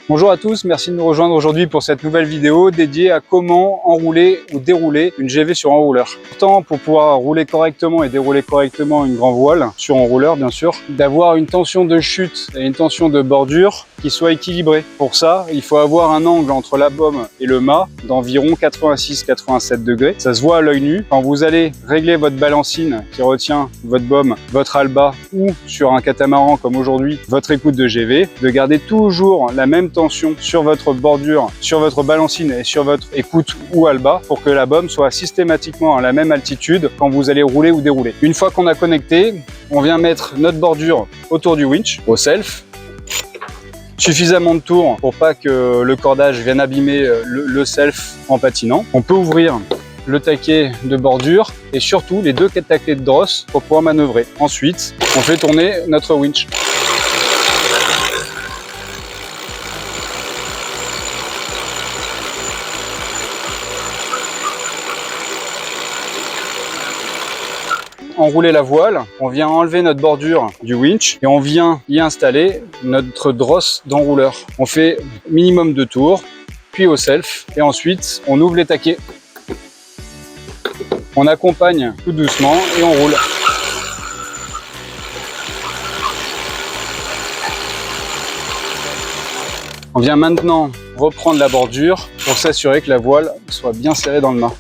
Bonjour à tous, merci de nous rejoindre aujourd'hui pour cette nouvelle vidéo dédiée à comment enrouler ou dérouler une GV sur enrouleur. Pourtant, pour pouvoir rouler correctement et dérouler correctement une grand voile sur enrouleur, bien sûr, d'avoir une tension de chute et une tension de bordure qui soit équilibrée. Pour ça, il faut avoir un angle entre la baume et le mât d'environ 86-87 degrés. Ça se voit à l'œil nu. Quand vous allez régler votre balancine qui retient votre baume, votre alba ou sur un catamaran comme aujourd'hui, votre écoute de GV, de garder toujours la même tension sur votre bordure, sur votre balancine et sur votre écoute ou alba pour que la baume soit systématiquement à la même altitude quand vous allez rouler ou dérouler. Une fois qu'on a connecté, on vient mettre notre bordure autour du winch, au self. Suffisamment de tours pour pas que le cordage vienne abîmer le self en patinant. On peut ouvrir le taquet de bordure et surtout les deux taquets de drosse pour pouvoir manœuvrer. Ensuite, on fait tourner notre winch. Enrouler la voile, on vient enlever notre bordure du winch et on vient y installer notre drosse d'enrouleur. On fait minimum de tours, puis au self et ensuite on ouvre les taquets. On accompagne tout doucement et on roule. On vient maintenant reprendre la bordure pour s'assurer que la voile soit bien serrée dans le mât.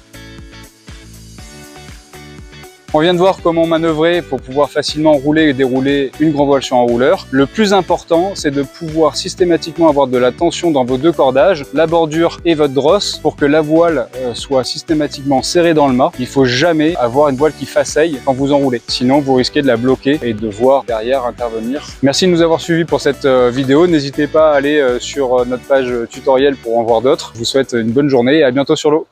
On vient de voir comment manœuvrer pour pouvoir facilement rouler et dérouler une grand voile sur enrouleur. Le plus important, c'est de pouvoir systématiquement avoir de la tension dans vos deux cordages, la bordure et votre drosse, pour que la voile soit systématiquement serrée dans le mât. Il ne faut jamais avoir une voile qui faceille quand vous enroulez. Sinon, vous risquez de la bloquer et de voir derrière intervenir. Merci de nous avoir suivis pour cette vidéo. N'hésitez pas à aller sur notre page tutoriel pour en voir d'autres. Je vous souhaite une bonne journée et à bientôt sur l'eau.